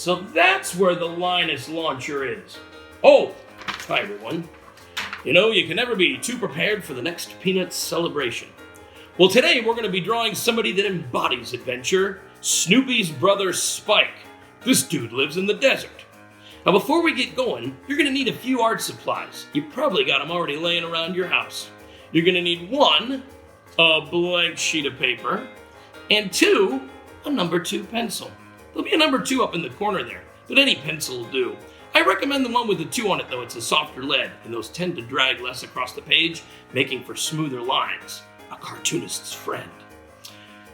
so that's where the Linus launcher is. Oh, hi everyone. You know, you can never be too prepared for the next Peanuts celebration. Well, today we're going to be drawing somebody that embodies adventure, Snoopy's brother Spike. This dude lives in the desert. Now, before we get going, you're going to need a few art supplies. You probably got them already laying around your house. You're going to need 1, a blank sheet of paper, and 2, a number 2 pencil. There'll be a number 2 up in the corner there, but any pencil will do. I recommend the one with the 2 on it, though. It's a softer lead, and those tend to drag less across the page, making for smoother lines. A cartoonist's friend.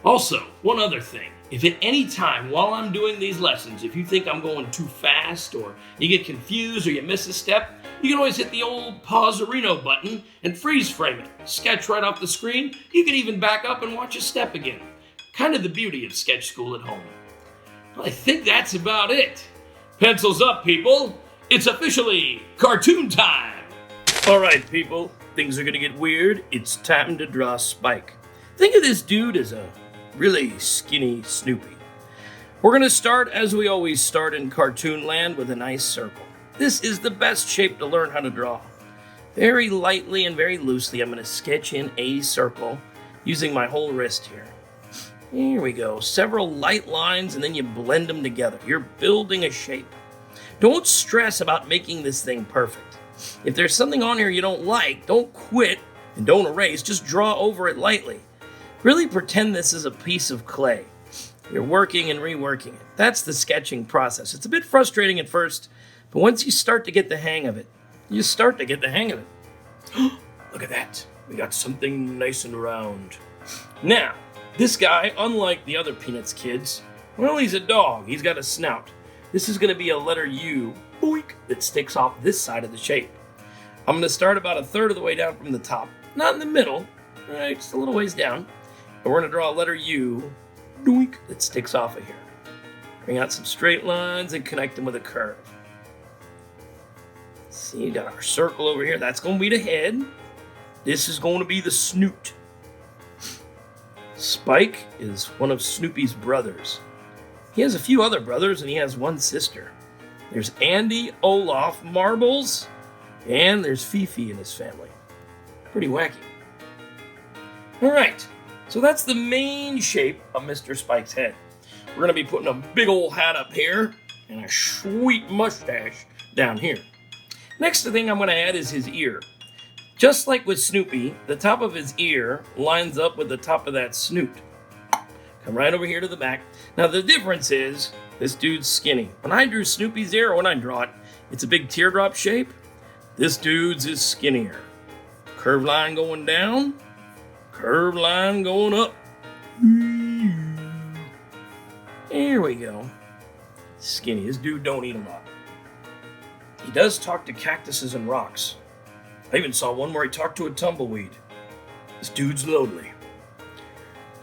Also, one other thing. If at any time while I'm doing these lessons, if you think I'm going too fast, or you get confused, or you miss a step, you can always hit the old Pauserino button and freeze frame it. Sketch right off the screen. You can even back up and watch a step again. Kind of the beauty of sketch school at home. Well, I think that's about it. Pencils up, people. It's officially cartoon time. All right, people. Things are gonna get weird. It's time to draw Spike. Think of this dude as a really skinny Snoopy. We're gonna start as we always start in cartoon land, with a nice circle. This is the best shape to learn how to draw. Very lightly and very loosely, I'm gonna sketch in a circle using my whole wrist here. Here we go. Several light lines, and then you blend them together. You're building a shape. Don't stress about making this thing perfect. If there's something on here you don't like, don't quit and don't erase. Just draw over it lightly. Really pretend this is a piece of clay. You're working and reworking it. That's the sketching process. It's a bit frustrating at first, but once you start to get the hang of it, you start to get the hang of it. Look at that. We got something nice and round. Now, this guy, unlike the other Peanuts kids, well, he's a dog. He's got a snout. This is going to be a letter U, boink, that sticks off this side of the shape. I'm going to start about 1/3 of the way down from the top. Not in the middle, right, just a little ways down. And we're going to draw a letter U, doink, that sticks off of here. Bring out some straight lines and connect them with a curve. See, you got our circle over here. That's going to be the head. This is going to be the snoot. Spike is one of Snoopy's brothers. He has a few other brothers, and he has one sister. There's Andy, Olaf, Marbles, and there's Fifi in his family. Pretty wacky. All right, so that's the main shape of Mr. Spike's head. We're gonna be putting a big old hat up here and a sweet mustache down here. Next thing I'm gonna add is his ear. Just like with Snoopy, the top of his ear lines up with the top of that snoot. Come right over here to the back. Now the difference is, this dude's skinny. When I drew Snoopy's ear, or when I draw it, it's a big teardrop shape. This dude's is skinnier. Curved line going down, curved line going up. There we go. Skinny. This dude don't eat a lot. He does talk to cactuses and rocks. I even saw one where he talked to a tumbleweed. This dude's lonely.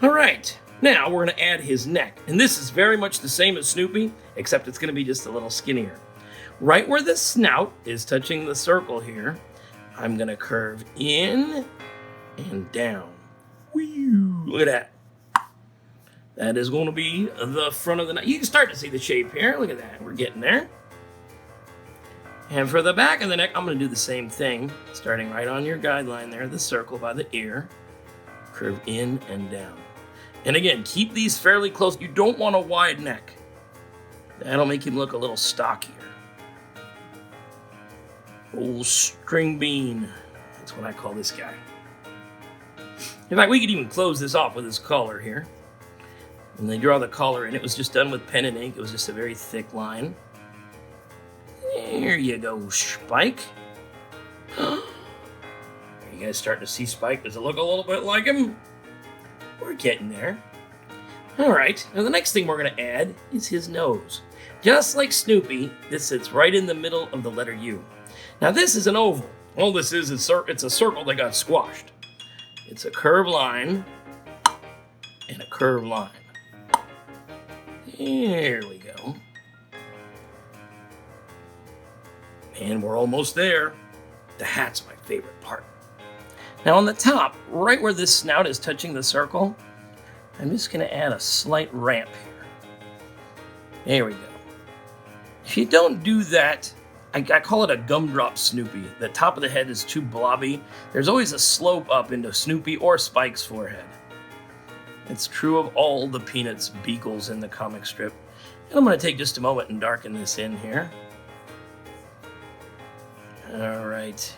All right, now we're gonna add his neck. And this is very much the same as Snoopy, except it's gonna be just a little skinnier. Right where the snout is touching the circle here, I'm gonna curve in and down. Whee! Look at that. That is gonna be the front of the neck. You can start to see the shape here. Look at that, we're getting there. And for the back of the neck, I'm going to do the same thing, starting right on your guideline there, the circle by the ear, curve in and down. And again, keep these fairly close. You don't want a wide neck. That'll make him look a little stockier. Old string bean. That's what I call this guy. In fact, we could even close this off with his collar here. When they draw the collar in, it was just done with pen and ink. It was just a very thick line. There you go, Spike. Are you guys starting to see Spike? Does it look a little bit like him? We're getting there. All right, now the next thing we're going to add is his nose. Just like Snoopy, this sits right in the middle of the letter U. Now this is an oval. All this is it's a circle that got squashed. It's a curved line and a curved line. There we go. And we're almost there. The hat's my favorite part. Now on the top, right where this snout is touching the circle, I'm just going to add a slight ramp here. There we go. If you don't do that, I call it a gumdrop Snoopy. The top of the head is too blobby. There's always a slope up into Snoopy or Spike's forehead. It's true of all the Peanuts beagles in the comic strip. And I'm going to take just a moment and darken this in here. All right.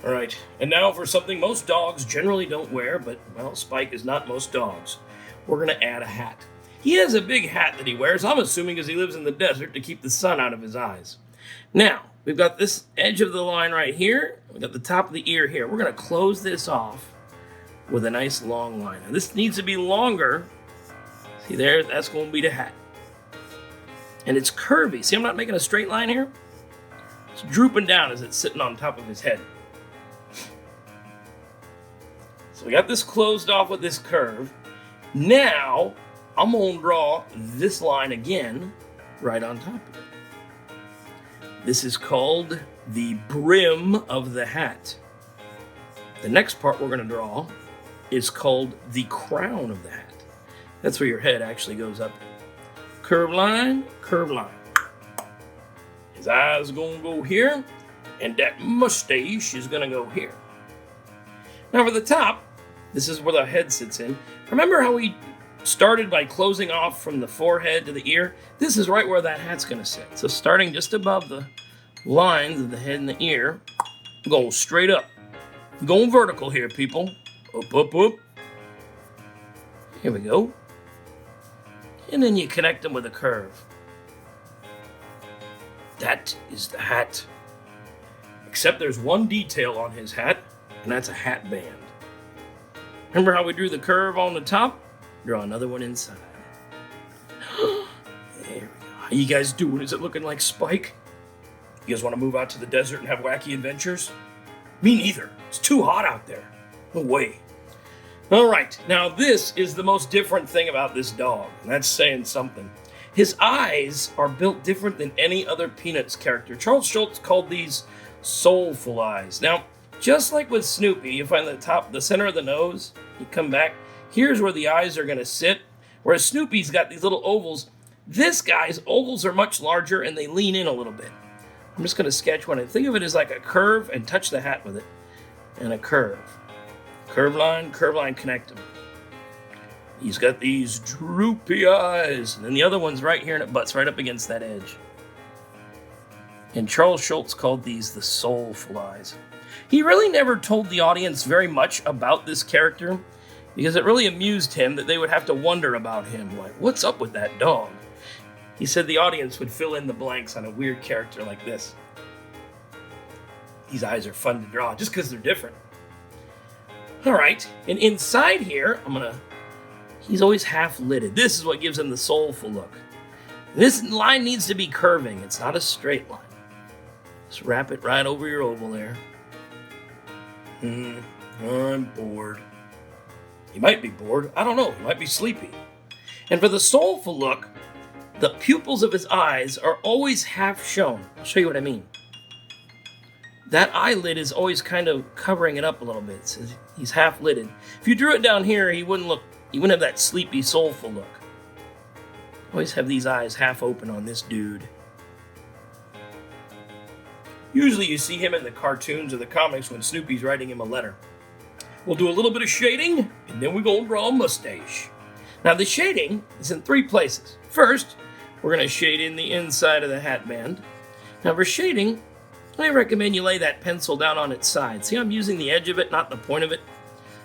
All right, and now for something most dogs generally don't wear, but, well, Spike is not most dogs. We're going to add a hat. He has a big hat that he wears, I'm assuming because he lives in the desert to keep the sun out of his eyes. Now, we've got this edge of the line right here. We've got the top of the ear here. We're going to close this off with a nice long line. Now, this needs to be longer. See there? That's going to be the hat. And it's curvy. See, I'm not making a straight line here. It's drooping down as it's sitting on top of his head. So we got this closed off with this curve. Now, I'm going to draw this line again right on top of it. This is called the brim of the hat. The next part we're going to draw is called the crown of the hat. That's where your head actually goes up. Curve line, curve line. His eyes are going to go here, and that mustache is going to go here. Now for the top, this is where the head sits in. Remember how we started by closing off from the forehead to the ear? This is right where that hat's going to sit. So starting just above the lines of the head and the ear, I'm going straight up. I'm going vertical here, people. Up, up, up. Here we go. And then you connect them with a curve. That is the hat. Except there's one detail on his hat, and that's a hat band. Remember how we drew the curve on the top? Draw another one inside. There we go. How you guys doing? Is it looking like Spike? You guys want to move out to the desert and have wacky adventures? Me neither. It's too hot out there. No way. All right, now this is the most different thing about this dog, and that's saying something. His eyes are built different than any other Peanuts character. Charles Schulz called these soulful eyes. Now, just like with Snoopy, you find the center of the nose, you come back, here's where the eyes are going to sit, whereas Snoopy's got these little ovals. This guy's ovals are much larger and they lean in a little bit. I'm just going to sketch one and think of it as like a curve and touch the hat with it. And a curve. Curve line, connect them. He's got these droopy eyes. And then the other one's right here and it butts right up against that edge. And Charles Schulz called these the soulful eyes. He really never told the audience very much about this character because it really amused him that they would have to wonder about him. Like, what's up with that dog? He said the audience would fill in the blanks on a weird character like this. These eyes are fun to draw just because they're different. All right, and inside here, he's always half-lidded. This is what gives him the soulful look. This line needs to be curving. It's not a straight line. Just wrap it right over your oval there. I'm bored. He might be bored. I don't know. He might be sleepy. And for the soulful look, the pupils of his eyes are always half shown. I'll show you what I mean. That eyelid is always kind of covering it up a little bit. So he's half-lidded. If you drew it down here, he wouldn't have that sleepy, soulful look. Always have these eyes half open on this dude. Usually you see him in the cartoons or the comics when Snoopy's writing him a letter. We'll do a little bit of shading, and then we're going to draw a mustache. Now the shading is in 3 places. First, we're going to shade in the inside of the hat band. Now for shading, I recommend you lay that pencil down on its side. See, I'm using the edge of it, not the point of it.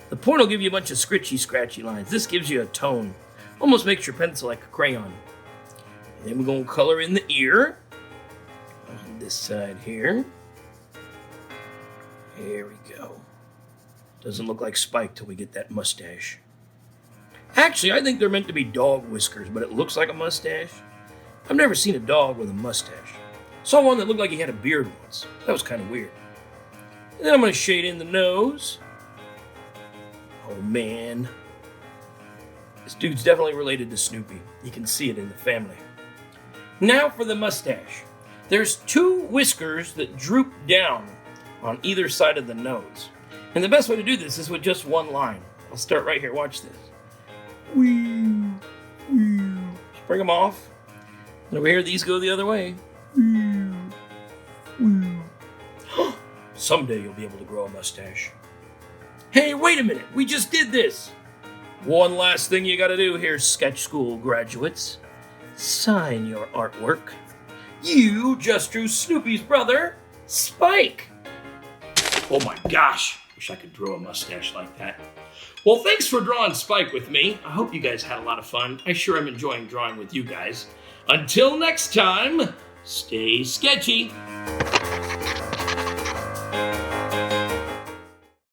The point will give you a bunch of scratchy lines. This gives you a tone. Almost makes your pencil like a crayon. And then we're going to color in the ear. On this side here. Here we go. Doesn't look like Spike till we get that mustache. Actually, I think they're meant to be dog whiskers, but it looks like a mustache. I've never seen a dog with a mustache. Saw one that looked like he had a beard once. That was kind of weird. And then I'm going to shade in the nose. Oh, man. This dude's definitely related to Snoopy. You can see it in the family. Now for the mustache. There's 2 whiskers that droop down on either side of the nose. And the best way to do this is with just one line. I'll start right here. Watch this. Whee, whee. Just bring them off. And over here, these go the other way. Someday you'll be able to grow a mustache. Hey, wait a minute. We just did this. One last thing you gotta do here, sketch school graduates. Sign your artwork. You just drew Snoopy's brother, Spike. Oh my gosh. Wish I could draw a mustache like that. Well, thanks for drawing Spike with me. I hope you guys had a lot of fun. I sure am enjoying drawing with you guys. Until next time, stay sketchy.